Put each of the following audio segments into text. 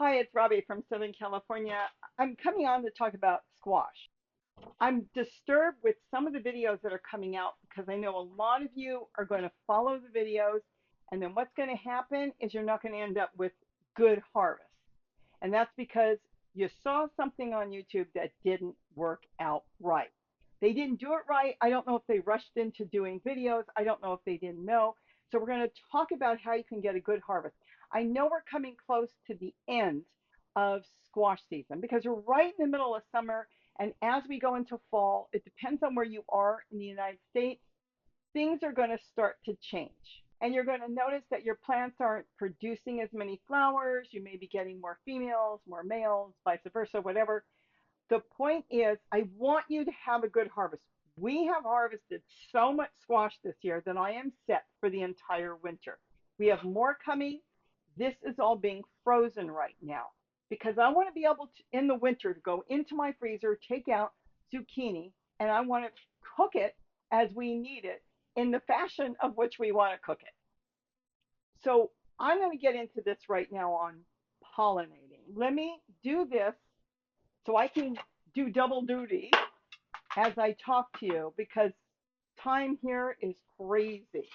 Hi, it's Robbie from Southern California. I'm coming on to talk about squash. I'm disturbed with some of the videos that are coming out because I know a lot of you are going to follow the videos, and then what's going to happen is you're not going to end up with good harvest. And that's because you saw something on YouTube that didn't work out right. They didn't do it right. I don't know if they rushed into doing videos. I don't know if they didn't know. So we're going to talk about how you can get a good harvest. I know we're coming close to the end of squash season because we're right in the middle of summer. And as we go into fall, it depends on where you are in the United States, things are going to start to change. And you're going to notice that your plants aren't producing as many flowers. You may be getting more females, more males, vice versa, whatever. The point is, I want you to have a good harvest. We have harvested so much squash this year that I am set for the entire winter. We have more coming. This is all being frozen right now because I want to be able to, in the winter, to go into my freezer, take out zucchini, and I want to cook it as we need it in the fashion of which we want to cook it. So I'm going to get into this right now on pollinating. Let me do this so I can do double duty as I talk to you because time here is crazy.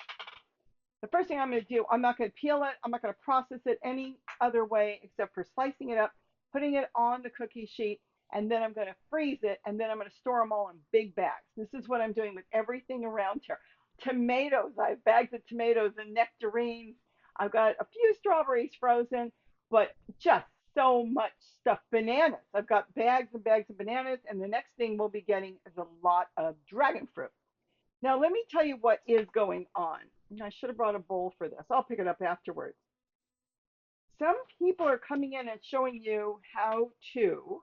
The first thing I'm going to do, I'm not going to peel it. I'm not going to process it any other way except for slicing it up, putting it on the cookie sheet, and then I'm going to freeze it, and then I'm going to store them all in big bags. This is what I'm doing with everything around here. Tomatoes, I have bags of tomatoes and nectarines. I've got a few strawberries frozen, but just so much stuff. Bananas. I've got bags and bags of bananas, and the next thing we'll be getting is a lot of dragon fruit. Now, let me tell you what is going on. I should have brought a bowl for this. I'll pick it up afterwards. Some people are coming in and showing you how to,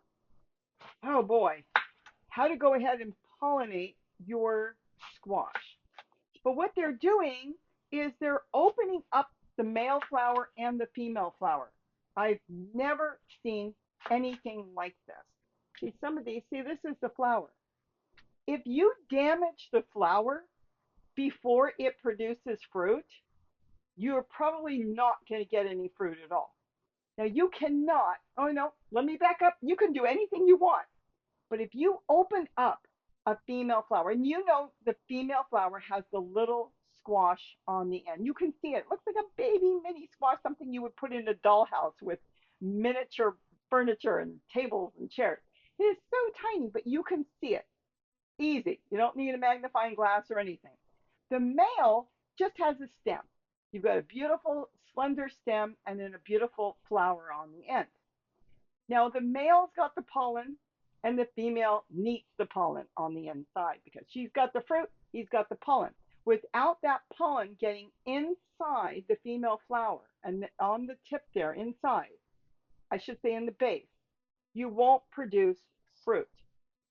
oh boy, how to go ahead and pollinate your squash. But what they're doing is they're opening up the male flower and the female flower. I've never seen anything like this. See, some of these, see, this is the flower. If you damage the flower before it produces fruit, you're probably not going to get any fruit at all. Now, you cannot, oh no, let me back up. You can do anything you want. But if you open up a female flower, and you know the female flower has the little squash on the end, you can see it. It looks like a baby mini squash, something you would put in a dollhouse with miniature furniture and tables and chairs. It is so tiny, but you can see it. Easy. You don't need a magnifying glass or anything. The male just has a stem. You've got a beautiful slender stem and then a beautiful flower on the end. Now the male's got the pollen and the female neats the pollen on the inside because she's got the fruit, he's got the pollen. Without that pollen getting inside the female flower and on the tip there inside, I should say in the base, you won't produce fruit.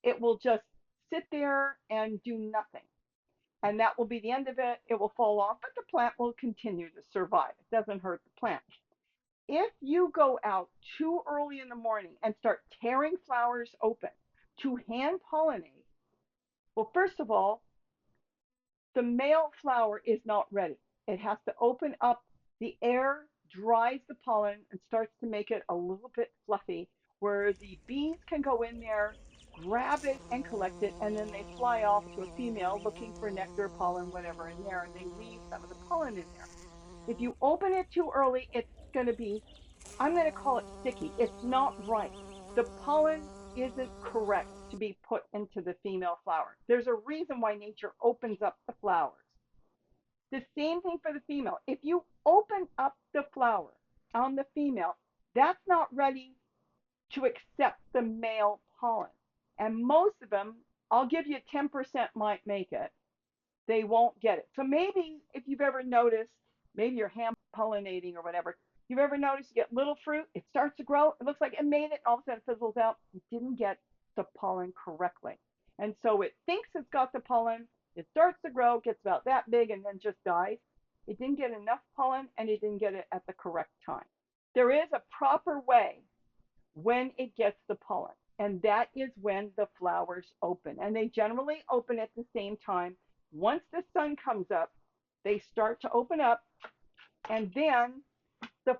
It will just sit there and do nothing. And that will be the end of it. It will fall off, but the plant will continue to survive. It doesn't hurt the plant. If you go out too early in the morning and start tearing flowers open to hand pollinate, well, first of all, the male flower is not ready. It has to open up. The air dries the pollen and starts to make it a little bit fluffy where the bees can go in there, grab it and collect it, and then they fly off to a female looking for nectar, pollen, whatever in there, and they leave some of the pollen in there. If you open it too early, it's going to be, I'm going to call it sticky. It's not right. The pollen isn't correct to be put into the female flower. There's a reason why nature opens up the flowers. The same thing for the female. If you open up the flower on the female, that's not ready to accept the male pollen. And most of them, I'll give you 10% might make it. They won't get it. So maybe if you've ever noticed, maybe you're hand pollinating or whatever, you've ever noticed you get little fruit, it starts to grow, it looks like it made it, all of a sudden it fizzles out. It didn't get the pollen correctly. And so it thinks it's got the pollen, it starts to grow, gets about that big, and then just dies. It didn't get enough pollen and it didn't get it at the correct time. There is a proper way when it gets the pollen, and that is when the flowers open. And they generally open at the same time. Once the sun comes up, they start to open up, and then the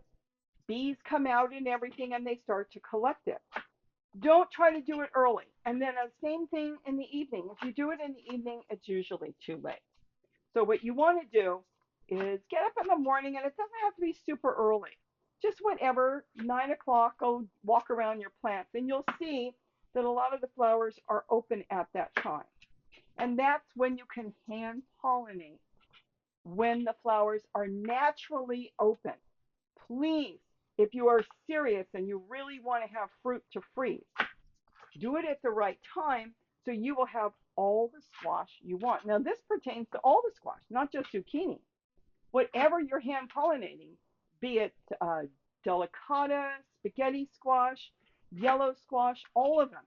bees come out and everything and they start to collect it. Don't try to do it early. And then the same thing in the evening. If you do it in the evening, it's usually too late. So what you want to do is get up in the morning, and it doesn't have to be super early. Just whatever, 9 o'clock, go walk around your plants, and you'll see that a lot of the flowers are open at that time. And that's when you can hand pollinate, when the flowers are naturally open. Please, if you are serious and you really want to have fruit to freeze, do it at the right time so you will have all the squash you want. Now, this pertains to all the squash, not just zucchini. Whatever you're hand pollinating, be it delicata, spaghetti squash, yellow squash, all of them.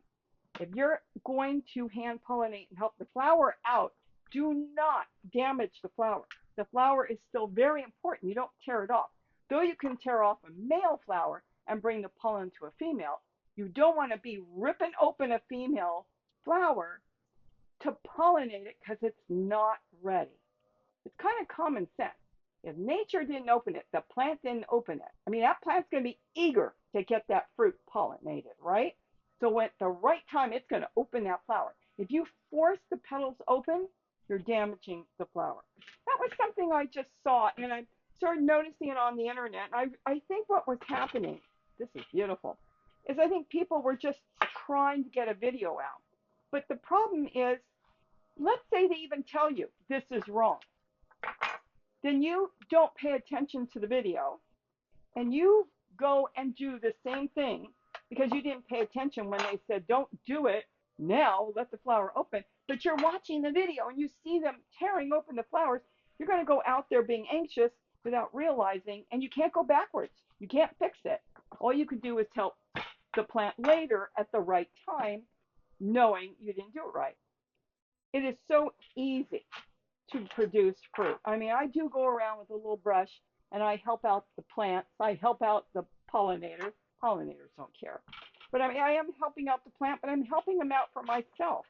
If you're going to hand pollinate and help the flower out, do not damage the flower. The flower is still very important. You don't tear it off. Though you can tear off a male flower and bring the pollen to a female, you don't want to be ripping open a female flower to pollinate it because it's not ready. It's kind of common sense. If nature didn't open it, the plant didn't open it. I mean, that plant's going to be eager to get that fruit pollinated, right? So at the right time, it's going to open that flower. If you force the petals open, you're damaging the flower. That was something I just saw, and I started noticing it on the internet. And I think what was happening, this is beautiful, is I think people were just trying to get a video out. But the problem is, let's say they even tell you this is wrong, then you don't pay attention to the video and you go and do the same thing because you didn't pay attention when they said don't do it now, let the flower open, but you're watching the video and you see them tearing open the flowers. You're going to go out there being anxious without realizing, and you can't go backwards. You can't fix it. All you can do is help the plant later at the right time, knowing you didn't do it right. It is so easy to produce fruit. I mean, I do go around with a little brush and I help out the plants. I help out the pollinators. Pollinators don't care. But I mean, I am helping out the plant, but I'm helping them out for myself.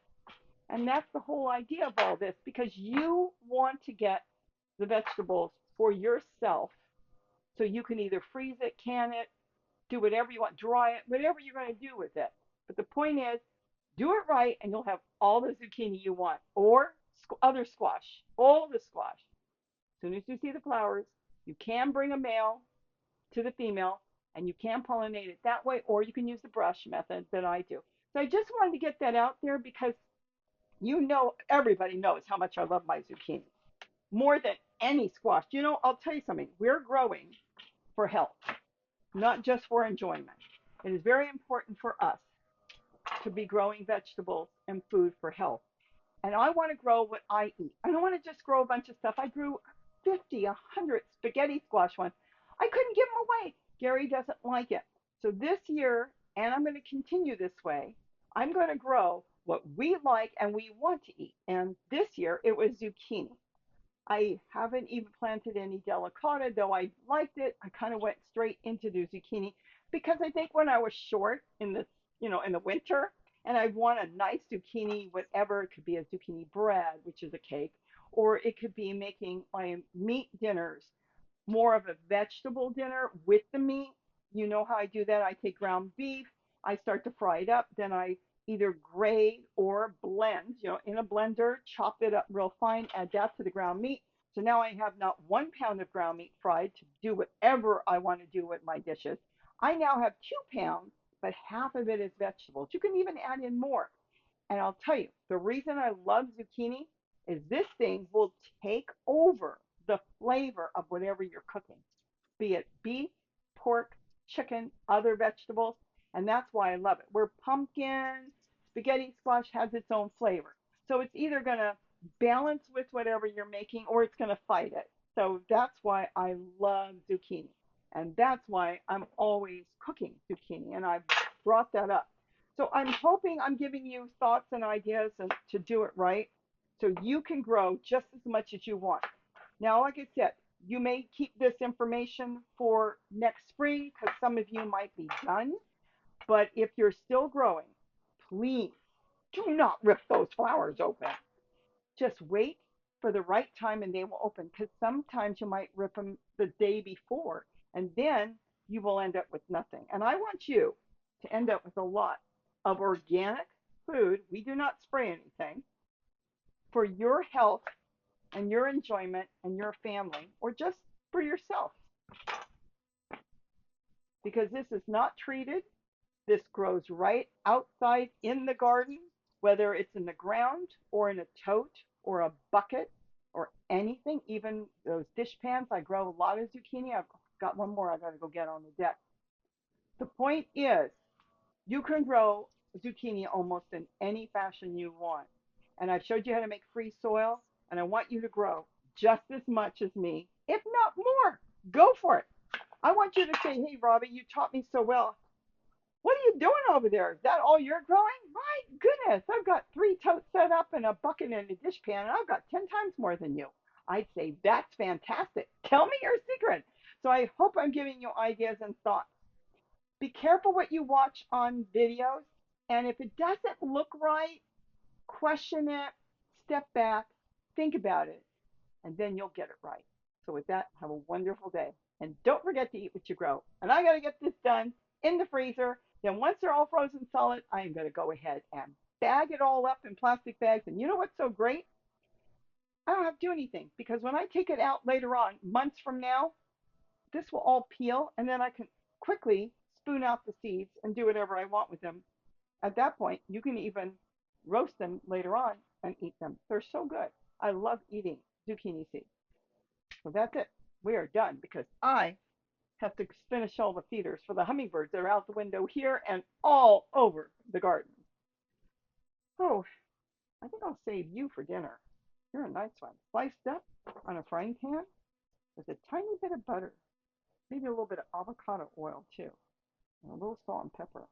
And that's the whole idea of all this, because you want to get the vegetables for yourself so you can either freeze it, can it, do whatever you want, dry it, whatever you're going to do with it. But the point is, do it right and you'll have all the zucchini you want, or other squash, all the squash. As soon as you see the flowers, you can bring a male to the female and you can pollinate it that way, or you can use the brush method that I do. So I just wanted to get that out there because everybody knows how much I love my zucchini more than any squash. I'll tell you something. We're growing for health, not just for enjoyment. It is very important for us to be growing vegetables and food for health. And I want to grow what I eat. I don't want to just grow a bunch of stuff. I grew 50, 100 spaghetti squash ones. I couldn't give them away. Gary doesn't like it. So this year, and I'm going to continue this way, I'm going to grow what we like and we want to eat. And this year it was zucchini. I haven't even planted any delicata, though I liked it. I kind of went straight into the zucchini because I think when I was short in the winter, and I want a nice zucchini, whatever, it could be a zucchini bread, which is a cake, or it could be making my meat dinners more of a vegetable dinner with the meat. You know how I do that? I take ground beef, I start to fry it up, then I either grate or blend, in a blender, chop it up real fine, add that to the ground meat. So now I have not 1 pound of ground meat fried to do whatever I want to do with my dishes. I now have 2 pounds, but half of it is vegetables. You can even add in more. And I'll tell you, the reason I love zucchini is this thing will take over the flavor of whatever you're cooking, be it beef, pork, chicken, other vegetables. And that's why I love it. Where pumpkin, spaghetti squash has its own flavor. So it's either going to balance with whatever you're making or it's going to fight it. So that's why I love zucchini. And that's why I'm always cooking zucchini. And I've brought that up. So I'm hoping I'm giving you thoughts and ideas to do it right so you can grow just as much as you want. Now, like I said, you may keep this information for next spring because some of you might be done. But if you're still growing, please do not rip those flowers open. Just wait for the right time and they will open, because sometimes you might rip them the day before. And then you will end up with nothing. And I want you to end up with a lot of organic food. We do not spray anything for your health and your enjoyment and your family, or just for yourself, because this is not treated. This grows right outside in the garden, whether it's in the ground or in a tote or a bucket or anything, even those dish pans. I grow a lot of zucchini. I've got one more I got to go get on the deck. The point is, you can grow zucchini almost in any fashion you want. And I've showed you how to make free soil, and I want you to grow just as much as me, if not more. Go for it. I want you to say, hey, Robbie, you taught me so well. What are you doing over there? Is that all you're growing? My goodness, I've got 3 totes set up and a bucket and a dishpan, and I've got 10 times more than you. I'd say, that's fantastic. Tell me your secret. So I hope I'm giving you ideas and thoughts. Be careful what you watch on videos, and if it doesn't look right, question it, step back, think about it, and then you'll get it right. So with that, have a wonderful day. And don't forget to eat what you grow. And I got to get this done in the freezer. Then once they're all frozen solid, I am going to go ahead and bag it all up in plastic bags. And you know what's so great? I don't have to do anything, because when I take it out later on, months from now, this will all peel, and then I can quickly spoon out the seeds and do whatever I want with them. At that point, you can even roast them later on and eat them. They're so good. I love eating zucchini seeds. So that's it. We are done, because I have to finish all the feeders for the hummingbirds that are out the window here and all over the garden. Oh, I think I'll save you for dinner. You're a nice one. Sliced up on a frying pan with a tiny bit of butter, maybe a little bit of avocado oil too, and a little salt and pepper.